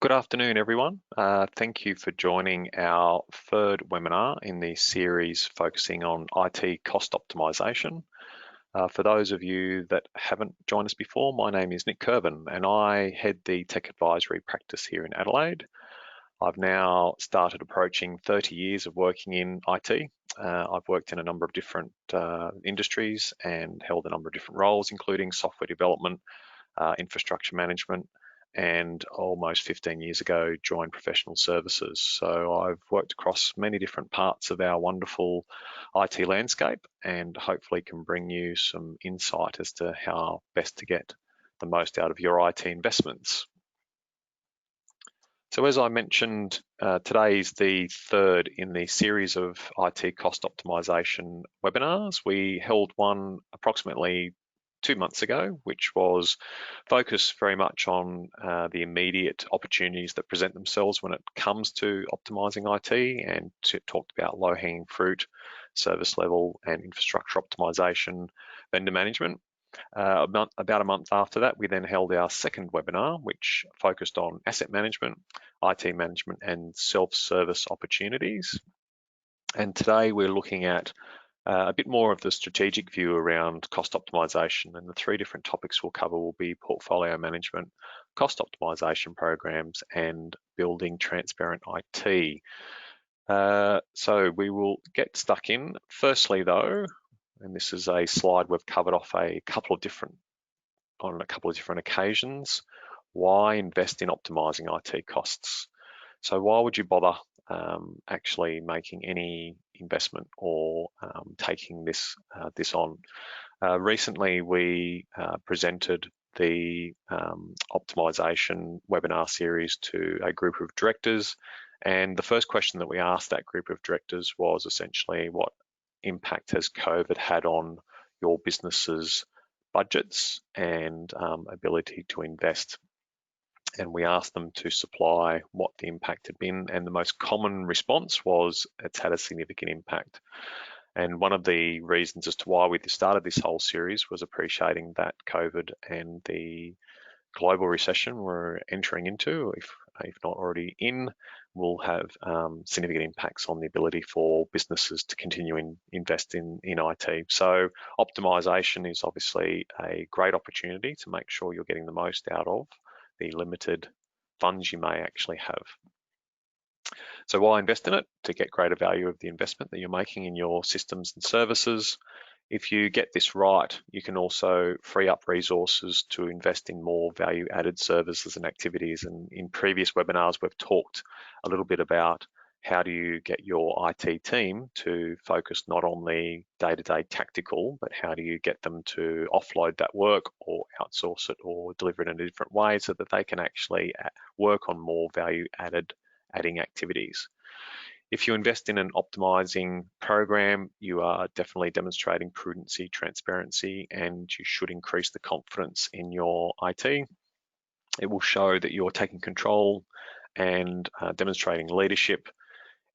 Good afternoon, everyone. Thank you for joining our third webinar in the series focusing on IT cost optimisation. For those of you that haven't joined us before, my name is Nick Kirban and I head the tech advisory practice here in Adelaide. I've now started approaching 30 years of working in IT. I've worked in a number of different industries and held a number of different roles, including software development, infrastructure management, and almost 15 years ago joined professional services. So I've worked across many different parts of our wonderful IT landscape and hopefully can bring you some insight as to how best to get the most out of your IT investments. So as I mentioned, today is the third in the series of IT cost optimization webinars. We held one approximately 2 months ago, which was focused very much on the immediate opportunities that present themselves when it comes to optimizing IT, and talked about low-hanging fruit, service level and infrastructure optimization, vendor management. About a month after that, we then held our second webinar, which focused on asset management, IT management and self-service opportunities. And today we're looking at a bit more of the strategic view around cost optimization, and the three different topics we'll cover will be portfolio management, cost optimization programs, and building transparent IT. So we will get stuck in. Firstly though, and this is a slide we've covered off on a couple of different occasions, why invest in optimizing IT costs? So why would you bother actually making any investment or taking this on? Recently, we presented the optimization webinar series to a group of directors, and the first question that we asked that group of directors was essentially, what impact has COVID had on your business's budgets and ability to invest? And we asked them to supply what the impact had been, and the most common response was it's had a significant impact. And one of the reasons as to why we started this whole series was appreciating that COVID and the global recession we're entering into, if not already in, will have significant impacts on the ability for businesses to continue invest in IT. So optimization is obviously a great opportunity to make sure you're getting the most out of the limited funds you may actually have. So why invest in it? To get greater value of the investment that you're making in your systems and services. If you get this right, you can also free up resources to invest in more value-added services and activities. And in previous webinars, we've talked a little bit about how do you get your IT team to focus not on the day-to-day tactical, but how do you get them to offload that work or outsource it or deliver it in a different way so that they can actually work on more value-adding activities. If you invest in an optimizing program, you are definitely demonstrating prudency, transparency, and you should increase the confidence in your IT. It will show that you're taking control and demonstrating leadership.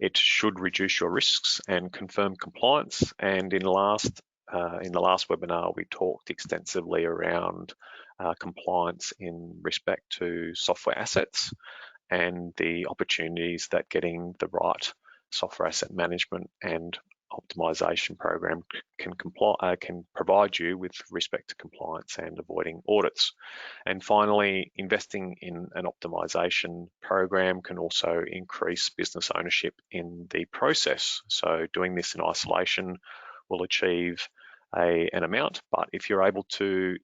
It should reduce your risks and confirm compliance. And in the last webinar, we talked extensively around compliance in respect to software assets and the opportunities that getting the right software asset management and optimization program can provide you with respect to compliance and avoiding audits. And finally, investing in an optimization program can also increase business ownership in the process. So doing this in isolation will achieve an amount, but if you're able to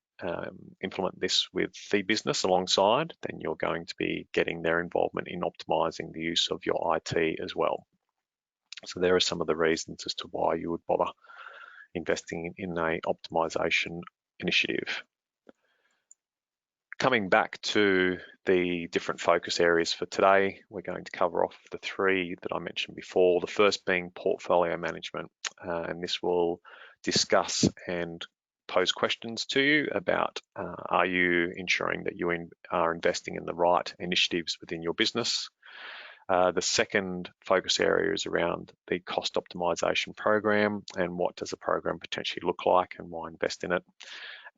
implement this with the business alongside, then you're going to be getting their involvement in optimizing the use of your IT as well. So there are some of the reasons as to why you would bother investing in a optimization initiative. Coming back to the different focus areas for today, we're going to cover off the three that I mentioned before, the first being portfolio management, and this will discuss and pose questions to you about are you ensuring that you are investing in the right initiatives within your business. The second focus area is around the cost optimization program and what does a program potentially look like and why invest in it.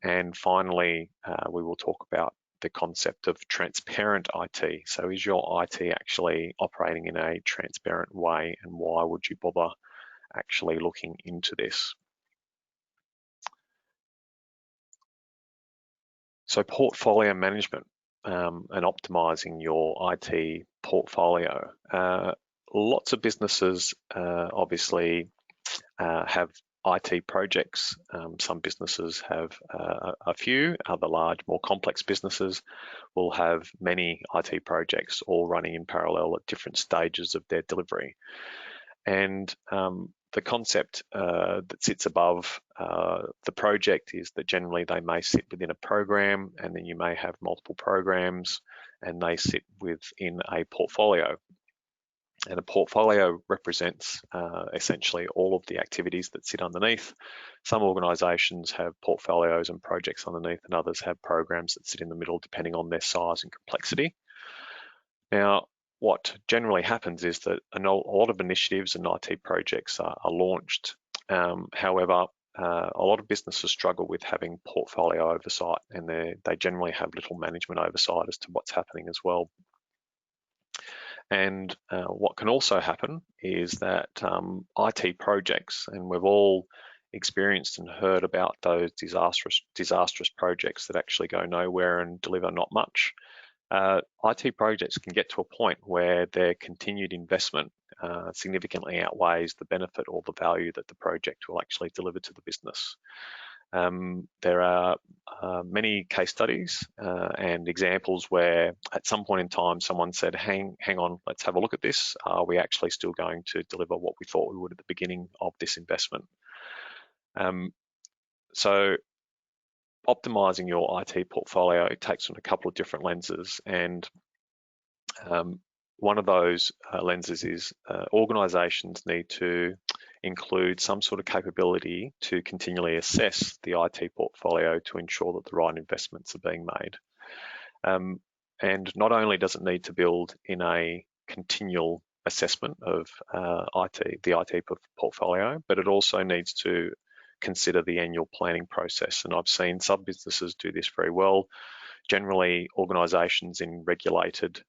And finally, we will talk about the concept of transparent IT. So is your IT actually operating in a transparent way, and why would you bother actually looking into this? So portfolio management and optimising your IT portfolio. Lots of businesses obviously have IT projects. Some businesses have a few. Other large, more complex businesses will have many IT projects all running in parallel at different stages of their delivery. And the concept that sits above the project is that generally they may sit within a program, and then you may have multiple programs, and they sit within a portfolio. And a portfolio represents essentially all of the activities that sit underneath. Some organisations have portfolios and projects underneath, and others have programs that sit in the middle, depending on their size and complexity. Now, what generally happens is that a lot of initiatives and IT projects are launched. However, a lot of businesses struggle with having portfolio oversight, and they generally have little management oversight as to what's happening as well. And what can also happen is that IT projects, and we've all experienced and heard about those disastrous projects that actually go nowhere and deliver not much. IT projects can get to a point where their continued investment significantly outweighs the benefit or the value that the project will actually deliver to the business. There are many case studies and examples where at some point in time someone said, hang on, let's have a look at this. Are we actually still going to deliver what we thought we would at the beginning of this investment? So optimising your IT portfolio takes on a couple of different lenses, and one of those lenses is organisations need to include some sort of capability to continually assess the IT portfolio to ensure that the right investments are being made. And not only does it need to build in a continual assessment of the IT portfolio, but it also needs to consider the annual planning process. And I've seen some businesses do this very well. Generally, organisations in regulated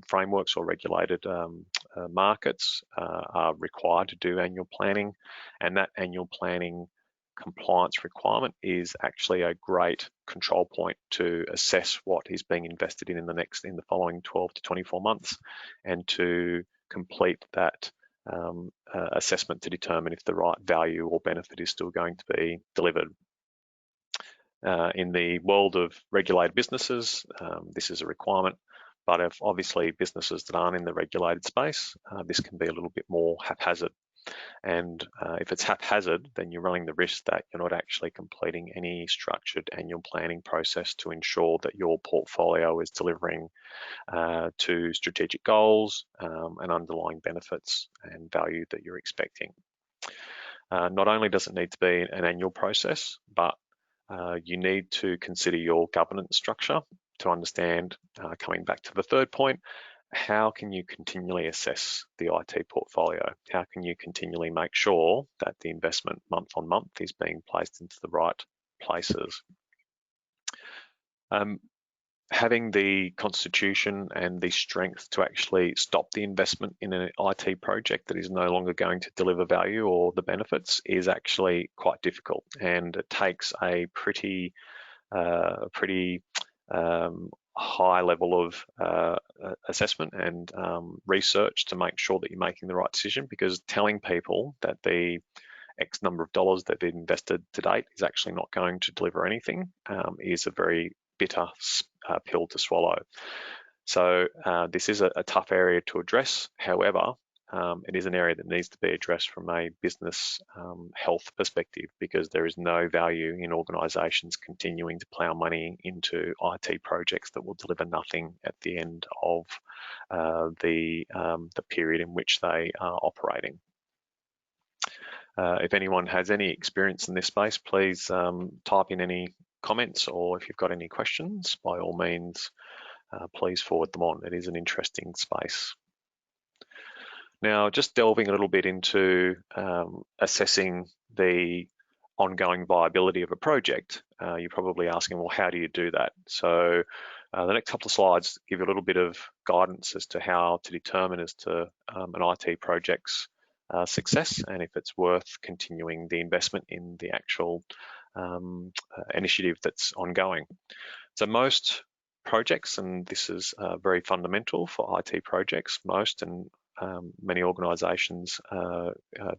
frameworks or regulated markets are required to do annual planning, and that annual planning compliance requirement is actually a great control point to assess what is being invested in the following 12 to 24 months, and to complete that assessment to determine if the right value or benefit is still going to be delivered. In the world of regulated businesses, this is a requirement, but if obviously businesses that aren't in the regulated space, this can be a little bit more haphazard. And if it's haphazard, then you're running the risk that you're not actually completing any structured annual planning process to ensure that your portfolio is delivering to strategic goals and underlying benefits and value that you're expecting. Not only does it need to be an annual process, but you need to consider your governance structure to understand, coming back to the third point, how can you continually assess the IT portfolio? How can you continually make sure that the investment month on month is being placed into the right places? Having the constitution and the strength to actually stop the investment in an IT project that is no longer going to deliver value or the benefits is actually quite difficult, and it takes a pretty high level of assessment and research to make sure that you're making the right decision, because telling people that the X number of dollars that they've invested to date is actually not going to deliver anything is a very bitter pill to swallow. So this is a tough area to address. However, it is an area that needs to be addressed from a business health perspective, because there is no value in organisations continuing to plough money into IT projects that will deliver nothing at the end of the period in which they are operating. If anyone has any experience in this space, please type in any comments, or if you've got any questions, by all means, please forward them on. It is an interesting space. Now, just delving a little bit into assessing the ongoing viability of a project, you're probably asking, well, how do you do that? So The next couple of slides give you a little bit of guidance as to how to determine as to an IT project's success and if it's worth continuing the investment in the actual initiative that's ongoing. So most projects, and this is very fundamental for IT projects, most and many organisations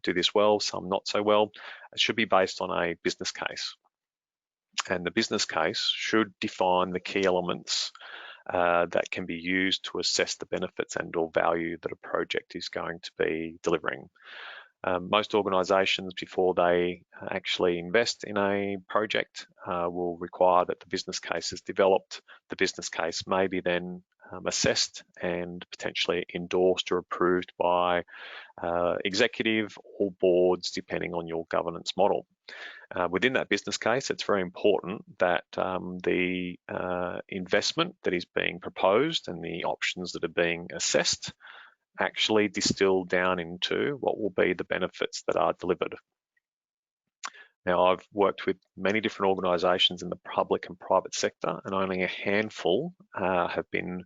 do this well, some not so well. It should be based on a business case. And the business case should define the key elements that can be used to assess the benefits and or value that a project is going to be delivering. Most organisations, before they actually invest in a project, will require that the business case is developed. The business case may be then assessed and potentially endorsed or approved by executive or boards, depending on your governance model. Within that business case, it's very important that the investment that is being proposed and the options that are being assessed actually distill down into what will be the benefits that are delivered. Now, I've worked with many different organisations in the public and private sector, and only a handful have been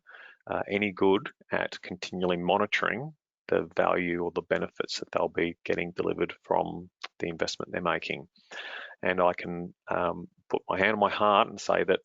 any good at continually monitoring the value or the benefits that they'll be getting delivered from the investment they're making. And I can put my hand on my heart and say that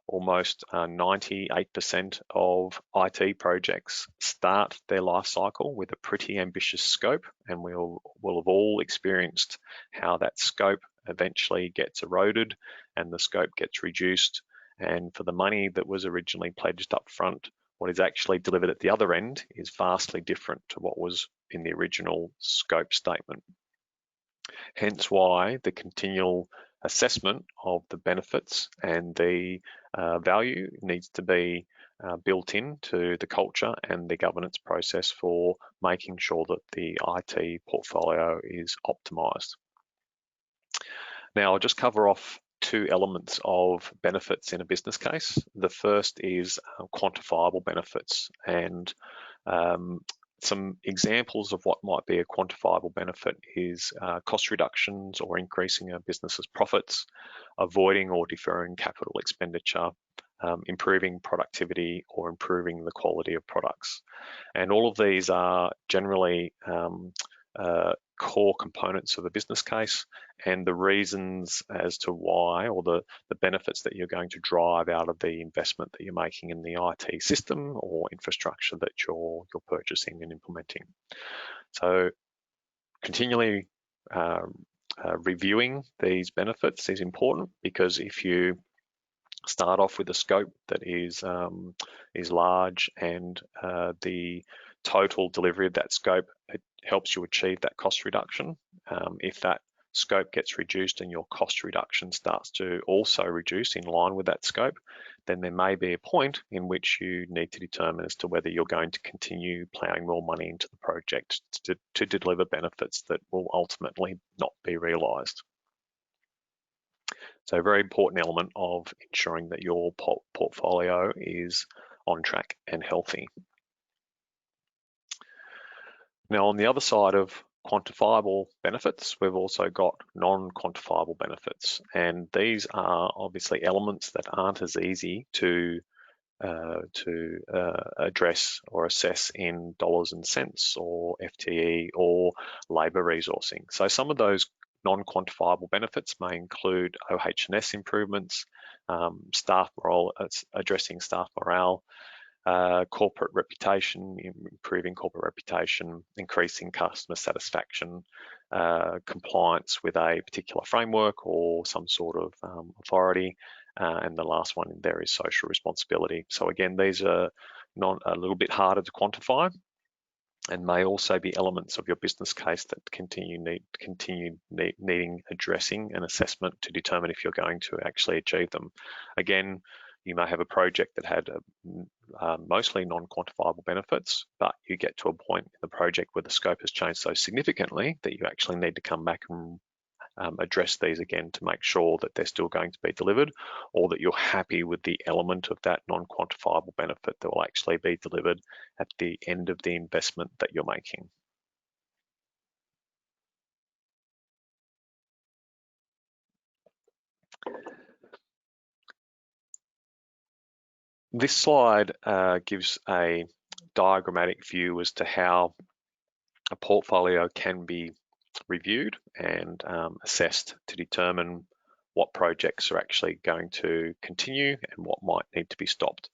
almost 98% of IT projects start their life cycle with a pretty ambitious scope, and we'll have all experienced how that scope eventually gets eroded and the scope gets reduced. And for the money that was originally pledged up front, what is actually delivered at the other end is vastly different to what was in the original scope statement. Hence why the continual assessment of the benefits and the value needs to be built into the culture and the governance process for making sure that the IT portfolio is optimised. Now, I'll just cover off two elements of benefits in a business case. The first is quantifiable benefits, and some examples of what might be a quantifiable benefit is cost reductions or increasing a business's profits, avoiding or deferring capital expenditure, improving productivity or improving the quality of products. And all of these are generally core components of a business case, and the reasons as to why, or the benefits that you're going to drive out of the investment that you're making in the IT system or infrastructure that you're purchasing and implementing. So continually reviewing these benefits is important, because if you start off with a scope that is large and the total delivery of that scope, it helps you achieve that cost reduction. If that scope gets reduced and your cost reduction starts to also reduce in line with that scope, then there may be a point in which you need to determine as to whether you're going to continue plowing more money into the project to deliver benefits that will ultimately not be realised. So a very important element of ensuring that your portfolio is on track and healthy. Now, on the other side of quantifiable benefits, we've also got non-quantifiable benefits, and these are obviously elements that aren't as easy to address or assess in dollars and cents or FTE or labour resourcing. So some of those non-quantifiable benefits may include OH&S improvements, staff morale, addressing staff morale, corporate reputation, improving corporate reputation, increasing customer satisfaction, compliance with a particular framework or some sort of authority, and the last one in there is social responsibility. So again, these are a little bit harder to quantify, and may also be elements of your business case that continue needing addressing and assessment to determine if you're going to actually achieve them. Again, you may have a project that had mostly non-quantifiable benefits, but you get to a point in the project where the scope has changed so significantly that you actually need to come back and address these again to make sure that they're still going to be delivered, or that you're happy with the element of that non-quantifiable benefit that will actually be delivered at the end of the investment that you're making. This slide gives a diagrammatic view as to how a portfolio can be reviewed and assessed to determine what projects are actually going to continue and what might need to be stopped.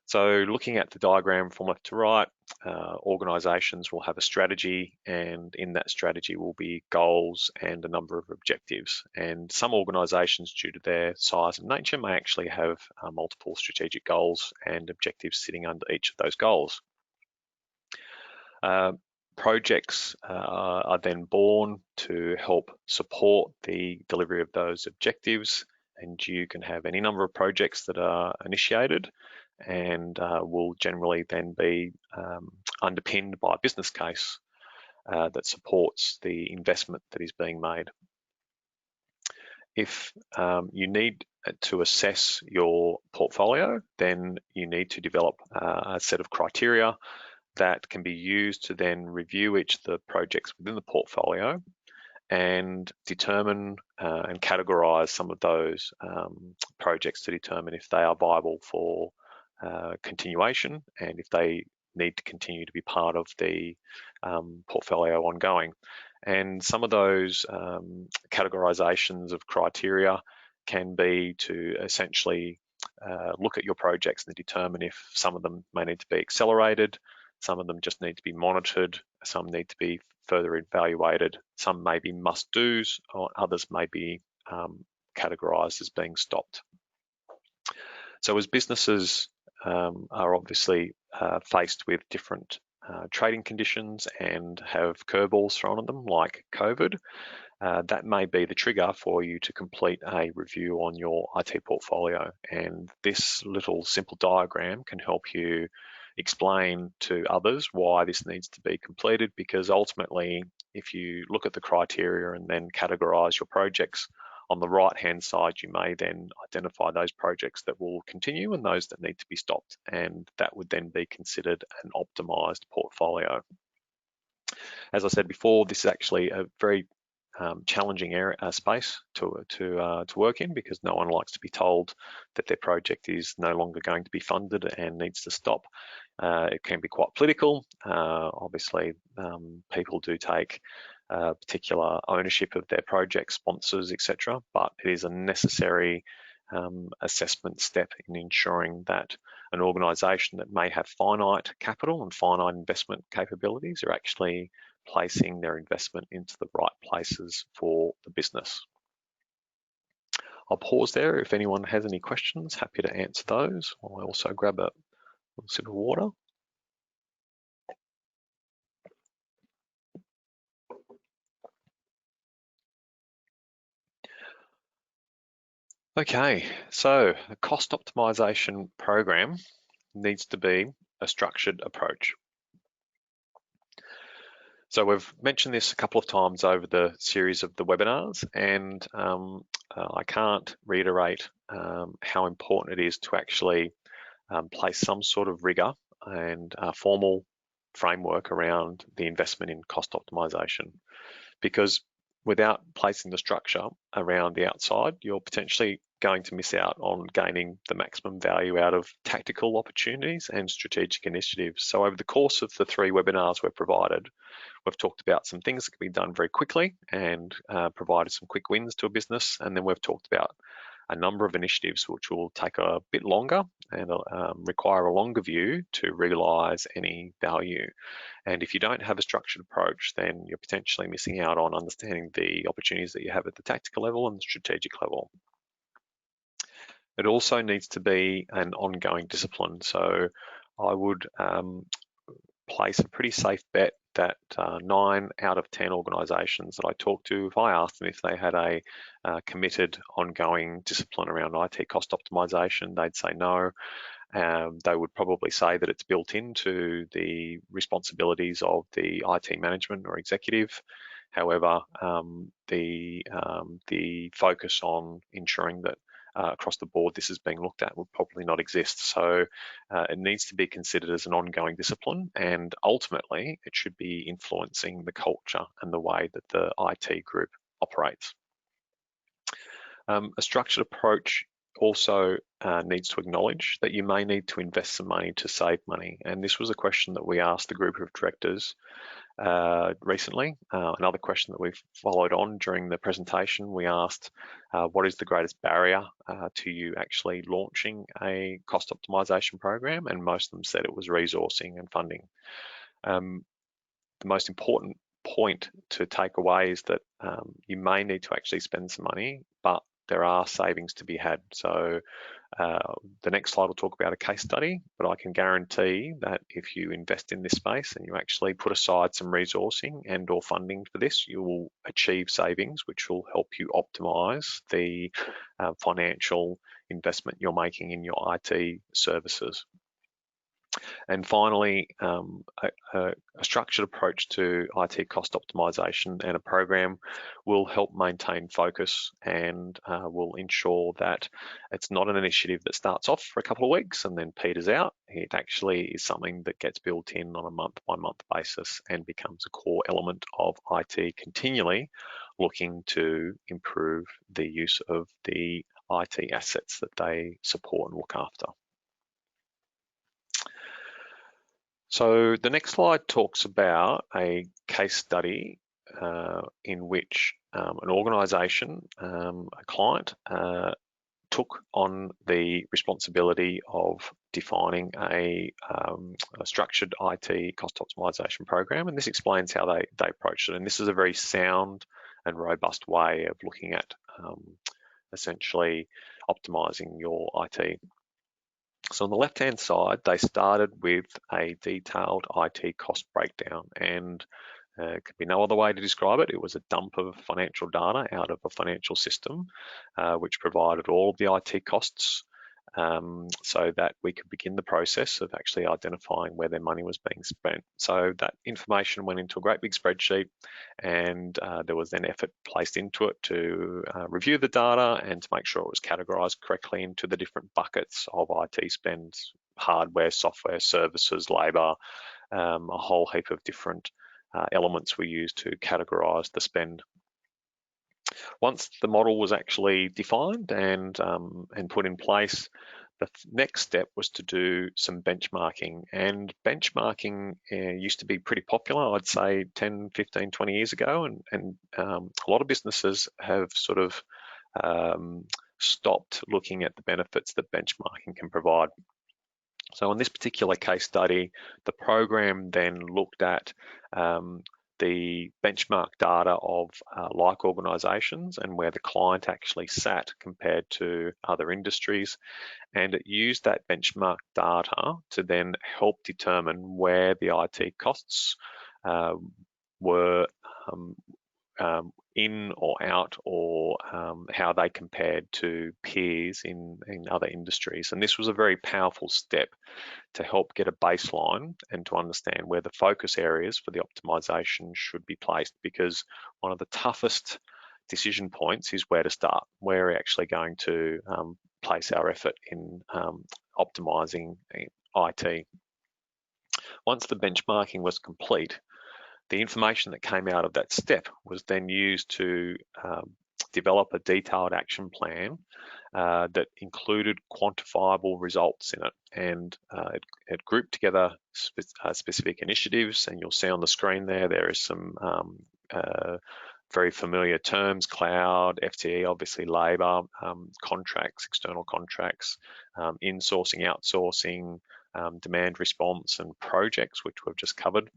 So looking at the diagram from left to right, organisations will have a strategy, and in that strategy will be goals and a number of objectives. And some organisations, due to their size and nature, may actually have multiple strategic goals and objectives sitting under each of those goals. Projects are then born to help support the delivery of those objectives, and you can have any number of projects that are initiated and will generally then be underpinned by a business case that supports the investment that is being made. If you need to assess your portfolio, then you need to develop a set of criteria that can be used to then review each of the projects within the portfolio and determine and categorize some of those projects to determine if they are viable for continuation and if they need to continue to be part of the portfolio ongoing. And some of those categorizations of criteria can be to essentially look at your projects and determine if some of them may need to be accelerated, some of them just need to be monitored, some need to be further evaluated, some may be must-dos, or others may be categorized as being stopped. So as businesses are obviously faced with different trading conditions and have curveballs thrown at them like COVID, that may be the trigger for you to complete a review on your IT portfolio. And this little simple diagram can help you explain to others why this needs to be completed, because ultimately, if you look at the criteria and then categorize your projects, on the right-hand side, you may then identify those projects that will continue and those that need to be stopped, and that would then be considered an optimized portfolio. As I said before, this is actually a very challenging space to work in, because no one likes to be told that their project is no longer going to be funded and needs to stop. It can be quite political. Obviously, people do take particular ownership of their project, sponsors, etc. But it is a necessary assessment step in ensuring that an organisation that may have finite capital and finite investment capabilities are actually placing their investment into the right places for the business. I'll pause there. If anyone has any questions, happy to answer those. I'll also grab a little sip of water. Okay, so a cost optimization program needs to be a structured approach. So we've mentioned this a couple of times over the series of the webinars, and I can't reiterate how important it is to actually place some sort of rigor and formal framework around the investment in cost optimization, because without placing the structure around the outside, you're potentially going to miss out on gaining the maximum value out of tactical opportunities and strategic initiatives. So over the course of the 3 webinars we've provided, we've talked about some things that can be done very quickly and provided some quick wins to a business. And then we've talked about a number of initiatives which will take a bit longer and require a longer view to realise any value. And if you don't have a structured approach, then you're potentially missing out on understanding the opportunities that you have at the tactical level and the strategic level. It also needs to be an ongoing discipline. So I would place a pretty safe bet that 9 out of 10 organisations that I talk to, if I asked them if they had a committed ongoing discipline around IT cost optimisation, they'd say no. They would probably say that it's built into the responsibilities of the IT management or executive. However, the focus on ensuring that across the board this is being looked at would probably not exist. So it needs to be considered as an ongoing discipline, and ultimately it should be influencing the culture and the way that the IT group operates. A structured approach also needs to acknowledge that you may need to invest some money to save money. And this was a question that we asked the group of directors recently. Another question that we've followed on during the presentation, we asked, what is the greatest barrier to you actually launching a cost optimization program? And most of them said it was resourcing and funding. The most important point to take away is that you may need to actually spend some money, but there are savings to be had. So the next slide will talk about a case study, but I can guarantee that if you invest in this space and you actually put aside some resourcing and or funding for this, you will achieve savings, which will help you optimize the financial investment you're making in your IT services. And finally, a structured approach to IT cost optimization and a program will help maintain focus and will ensure that it's not an initiative that starts off for a couple of weeks and then peters out. It actually is something that gets built in on a month-by-month basis and becomes a core element of IT, continually looking to improve the use of the IT assets that they support and look after. So the next slide talks about a case study in which an organisation, a client, took on the responsibility of defining a structured IT cost optimisation program, and this explains how they approached it. And this is a very sound and robust way of looking at essentially optimising your IT. So on the left-hand side, they started with a detailed IT cost breakdown, and it could be no other way to describe it. It was a dump of financial data out of a financial system, which provided all of the IT costs so that we could begin the process of actually identifying where their money was being spent. So that information went into a great big spreadsheet, and there was then effort placed into it to review the data and to make sure it was categorized correctly into the different buckets of IT spends: hardware, software, services, labor, a whole heap of different elements were used to categorize the spend. Once the model was actually defined and put in place, the next step was to do some benchmarking. And benchmarking used to be pretty popular, I'd say 10, 15, 20 years ago. And a lot of businesses have sort of stopped looking at the benefits that benchmarking can provide. So in this particular case study, the program then looked at the benchmark data of like organisations and where the client actually sat compared to other industries. And it used that benchmark data to then help determine where the IT costs were in or out, or how they compared to peers in other industries. And this was a very powerful step to help get a baseline and to understand where the focus areas for the optimization should be placed, because one of the toughest decision points is where to start. Where are we actually going to place our effort in optimizing IT? Once the benchmarking was complete, the information that came out of that step was then used to develop a detailed action plan that included quantifiable results in it, and it grouped together specific initiatives. And you'll see on the screen there is some very familiar terms: cloud, FTE, obviously labour, contracts, external contracts, insourcing, outsourcing, demand response, and projects, which we've just covered.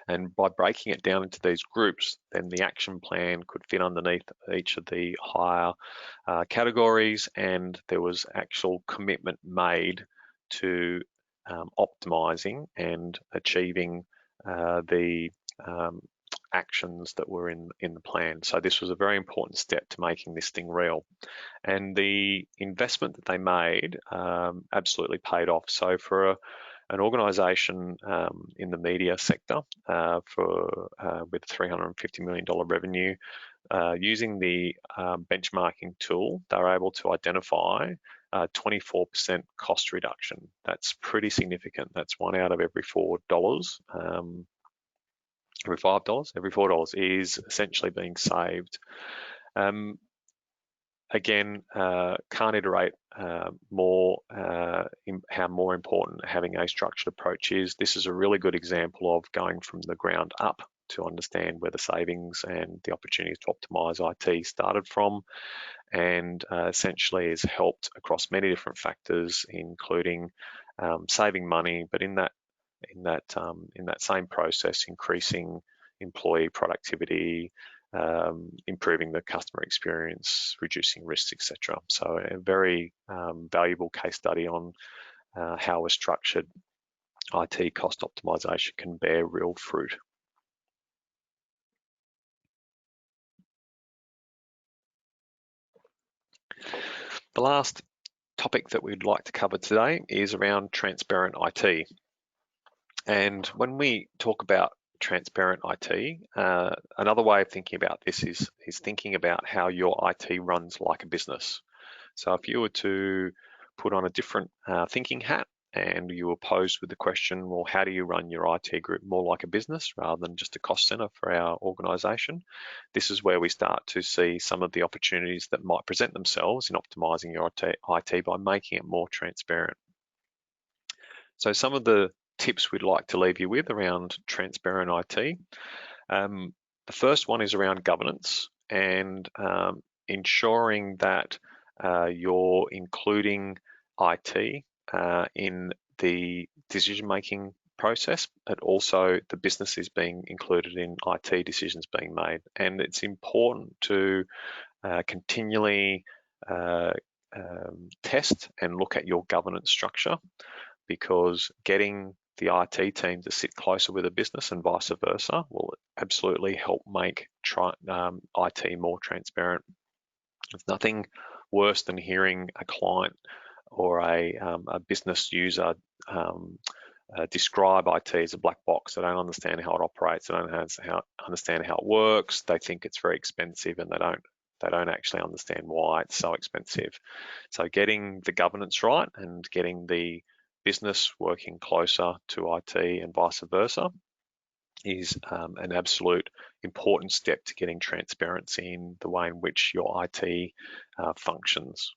And by breaking it down into these groups, then the action plan could fit underneath each of the higher categories, and there was actual commitment made to optimising and achieving the actions that were in the plan. So this was a very important step to making this thing real. And the investment that they made absolutely paid off. So for an organisation in the media sector with $350 million revenue, using the benchmarking tool, they were able to identify 24% cost reduction. That's pretty significant. That's one out of every $4. Every $5, every $4 is essentially being saved. again, can't iterate more in how more important having a structured approach is. This is a really good example of going from the ground up to understand where the savings and the opportunities to optimise IT started from, and essentially has helped across many different factors, including saving money, but in that same process, increasing employee productivity, improving the customer experience, reducing risks, etc. So a very valuable case study on how a structured IT cost optimization can bear real fruit. The last topic that we'd like to cover today is around transparent IT. And when we talk about transparent IT, another way of thinking about this is thinking about how your IT runs like a business. So if you were to put on a different thinking hat and you were posed with the question, well, how do you run your IT group more like a business rather than just a cost center for our organization? This is where we start to see some of the opportunities that might present themselves in optimizing your IT by making it more transparent. So some of the tips we'd like to leave you with around transparent IT. The first one is around governance and ensuring that you're including IT in the decision-making process, but also the business is being included in IT decisions being made. And it's important to continually test and look at your governance structure, because getting the IT team to sit closer with a business and vice versa will absolutely help make IT more transparent. There's nothing worse than hearing a client or a business user describe IT as a black box. They don't understand how it operates. They don't understand how it works. They think it's very expensive, and they don't actually understand why it's so expensive. So getting the governance right and getting the business working closer to IT and vice versa is an absolute important step to getting transparency in the way in which your IT functions.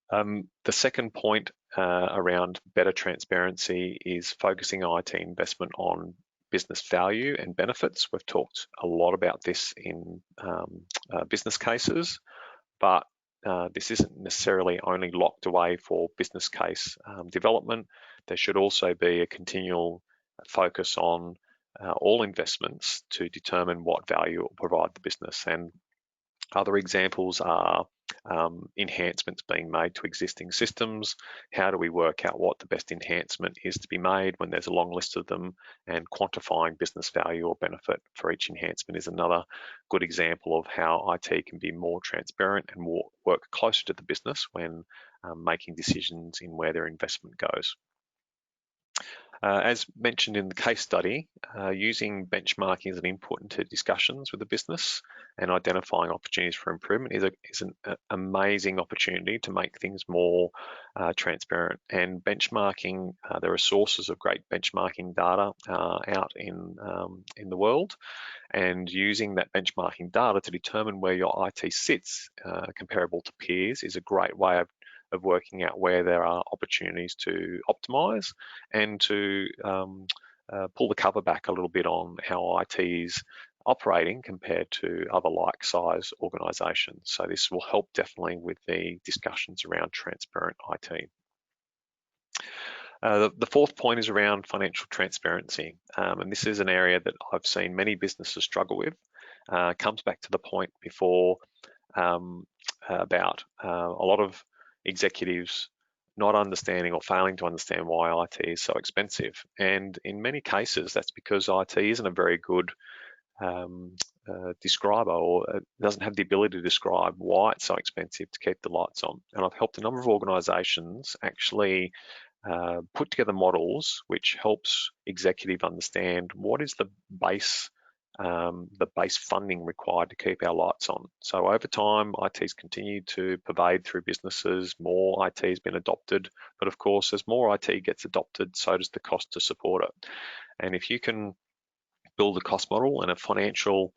The second point around better transparency is focusing IT investment on business value and benefits. We've talked a lot about this in business cases, but this isn't necessarily only locked away for business case development. There should also be a continual focus on all investments to determine what value it will provide the business. And other examples are enhancements being made to existing systems. How do we work out what the best enhancement is to be made when there's a long list of them? And quantifying business value or benefit for each enhancement is another good example of how IT can be more transparent and work closer to the business when making decisions in where their investment goes. As mentioned in the case study, using benchmarking as an input into discussions with the business and identifying opportunities for improvement is an amazing opportunity to make things more transparent. And benchmarking, there are sources of great benchmarking data out in the world, and using that benchmarking data to determine where your IT sits comparable to peers is a great way of working out where there are opportunities to optimize and to pull the cover back a little bit on how IT is operating compared to other like size organizations. So this will help definitely with the discussions around transparent IT. The fourth point is around financial transparency, and this is an area that I've seen many businesses struggle with. Comes back to the point before about a lot of executives not understanding or failing to understand why IT is so expensive. And in many cases, that's because IT isn't a very good describer, or doesn't have the ability to describe why it's so expensive to keep the lights on. And I've helped a number of organizations actually put together models which helps executive understand what is the base funding required to keep our lights on. So over time, IT's continued to pervade through businesses. More IT has been adopted, but of course, as more IT gets adopted, so does the cost to support it. And if you can build a cost model and a financial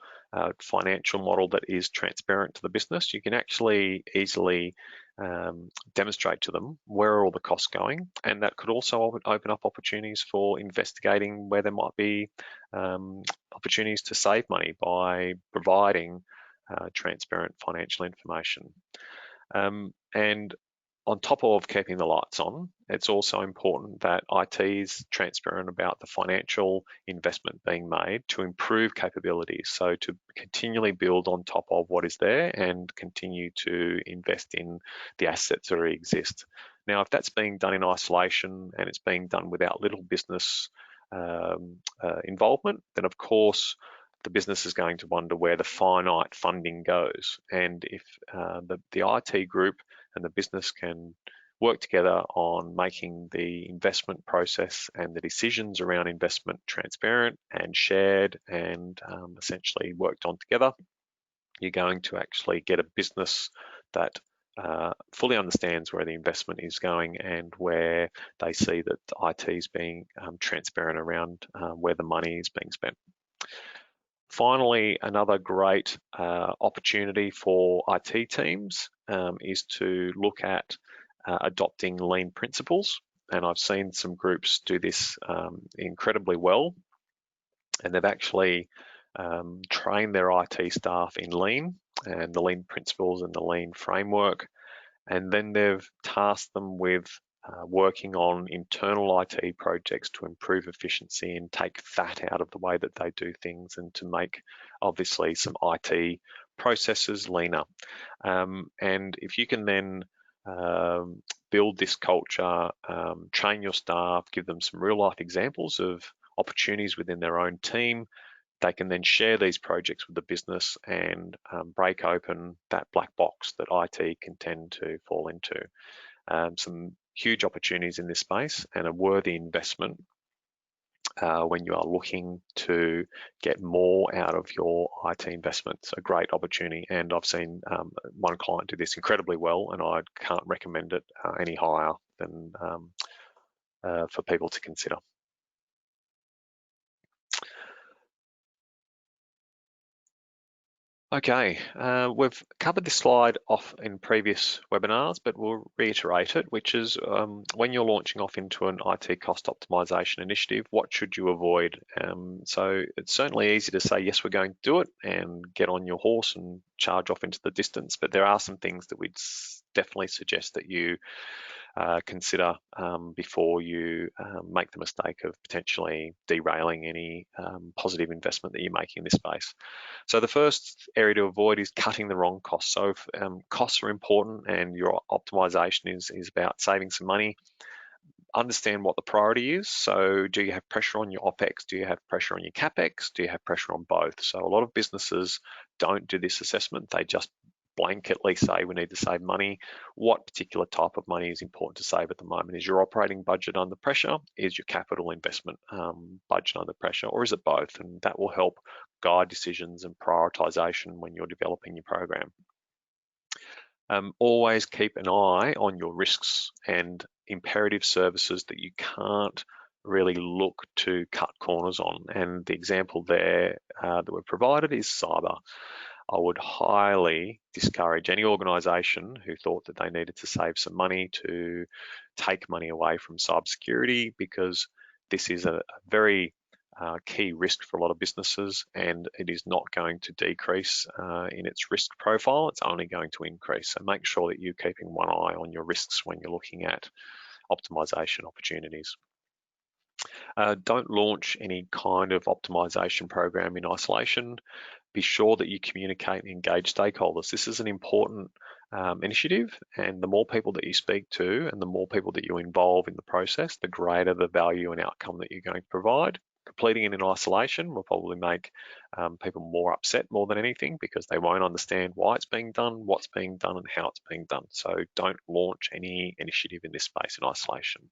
financial model that is transparent to the business, you can actually easily demonstrate to them where are all the costs going, and that could also open up opportunities for investigating where there might be opportunities to save money by providing transparent financial information. And on top of keeping the lights on, it's also important that IT is transparent about the financial investment being made to improve capabilities. So to continually build on top of what is there and continue to invest in the assets that already exist. Now, if that's being done in isolation and it's being done without little business involvement, then of course the business is going to wonder where the finite funding goes. And if the IT group and the business can work together on making the investment process and the decisions around investment transparent and shared and essentially worked on together, you're going to actually get a business that fully understands where the investment is going and where they see that IT is being transparent around where the money is being spent. Finally, another great opportunity for IT teams is to look at adopting lean principles. And I've seen some groups do this incredibly well. And they've actually trained their IT staff in lean and the lean principles and the lean framework. And then they've tasked them with working on internal IT projects to improve efficiency and take fat out of the way that they do things and to make, obviously, some IT processes leaner. And if you can then build this culture, train your staff, give them some real life examples of opportunities within their own team, they can then share these projects with the business and break open that black box that IT can tend to fall into. Some huge opportunities in this space and a worthy investment when you are looking to get more out of your IT investments. A great opportunity, and I've seen one client do this incredibly well, and I can't recommend it any higher than for people to consider. Okay, we've covered this slide off in previous webinars, but we'll reiterate it, which is when you're launching off into an IT cost optimization initiative, what should you avoid? So it's certainly easy to say, yes, we're going to do it and get on your horse and charge off into the distance, but there are some things that we'd definitely suggest that you consider before you make the mistake of potentially derailing any positive investment that you're making in this space. So the first area to avoid is cutting the wrong costs. So if costs are important and your optimization is about saving some money, understand what the priority is. So do you have pressure on your OPEX? Do you have pressure on your CAPEX? Do you have pressure on both? So a lot of businesses don't do this assessment. They just blanketly say we need to save money. What particular type of money is important to save at the moment? Is your operating budget under pressure? Is your capital investment budget under pressure? Or is it both? And that will help guide decisions and prioritization when you're developing your program. Always keep an eye on your risks and imperative services that you can't really look to cut corners on. And the example there that we've provided is cyber. I would highly discourage any organisation who thought that they needed to save some money to take money away from cybersecurity, because this is a very key risk for a lot of businesses, and it is not going to decrease in its risk profile. It's only going to increase. So make sure that you're keeping one eye on your risks when you're looking at optimization opportunities. Don't launch any kind of optimization program in isolation. Be sure that you communicate and engage stakeholders. This is an important initiative, and the more people that you speak to and the more people that you involve in the process, the greater the value and outcome that you're going to provide. Completing it in isolation will probably make people more upset more than anything, because they won't understand why it's being done, what's being done, and how it's being done. So don't launch any initiative in this space in isolation.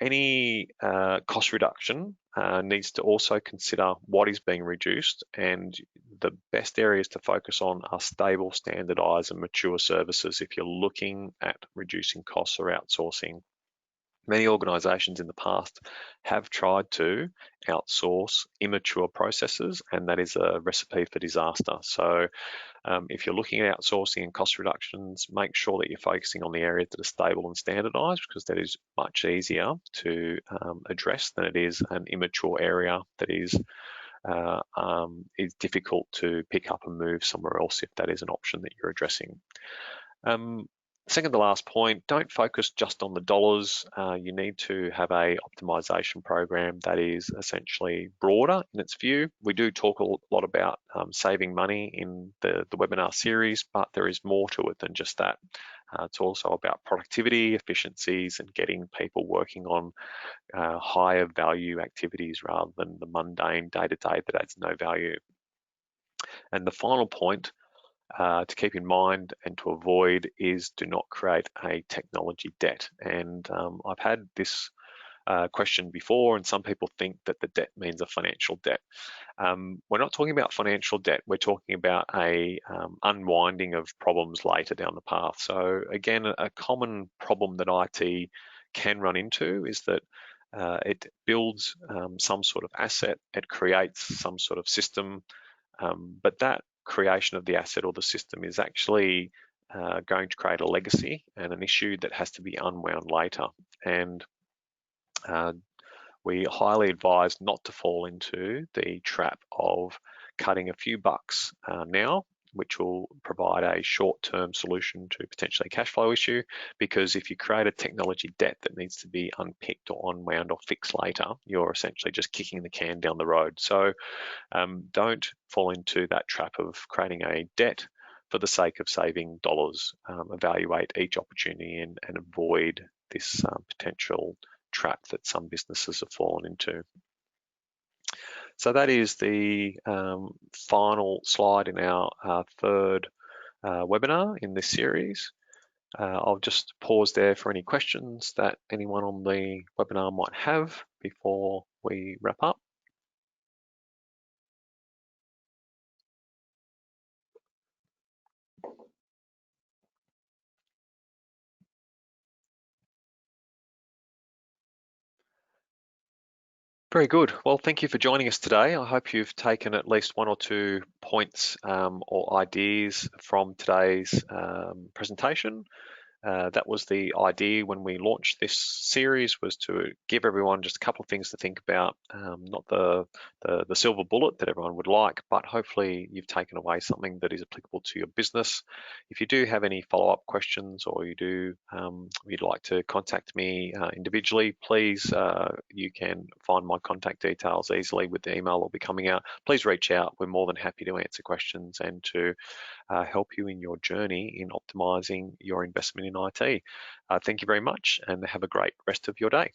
Any cost reduction needs to also consider what is being reduced, and the best areas to focus on are stable, standardized, and mature services if you're looking at reducing costs or outsourcing. Many organisations in the past have tried to outsource immature processes, and that is a recipe for disaster. So if you're looking at outsourcing and cost reductions, make sure that you're focusing on the areas that are stable and standardized, because that is much easier to address than it is an immature area that is difficult to pick up and move somewhere else if that is an option that you're addressing. Second to last point, don't focus just on the dollars. You need to have a optimization program that is essentially broader in its view. We do talk a lot about saving money in the webinar series, but there is more to it than just that. It's also about productivity, efficiencies, and getting people working on higher value activities rather than the mundane day-to-day that adds no value. And the final point to keep in mind and to avoid is do not create a technology debt. And I've had this question before, and some people think that the debt means a financial debt. We're not talking about financial debt. We're talking about a unwinding of problems later down the path. So again, a common problem that IT can run into is that it builds some sort of asset, it creates some sort of system, but that creation of the asset or the system is actually going to create a legacy and an issue that has to be unwound later. And we highly advise not to fall into the trap of cutting a few bucks now, which will provide a short-term solution to potentially a cash flow issue, because if you create a technology debt that needs to be unpicked or unwound or fixed later, you're essentially just kicking the can down the road. So don't fall into that trap of creating a debt for the sake of saving dollars. Evaluate each opportunity and avoid this potential trap that some businesses have fallen into. So that is the final slide in our third webinar in this series. I'll just pause there for any questions that anyone on the webinar might have before we wrap up. Very good. Well, thank you for joining us today. I hope you've taken at least one or two points or ideas from today's presentation. That was the idea when we launched this series, was to give everyone just a couple of things to think about, not the silver bullet that everyone would like, but hopefully you've taken away something that is applicable to your business. If you do have any follow-up questions, or you'd like to contact me individually, please, you can find my contact details easily with the email that will be coming out. Please reach out. We're more than happy to answer questions and to help you in your journey in optimizing your investment in IT. Thank you very much, and have a great rest of your day.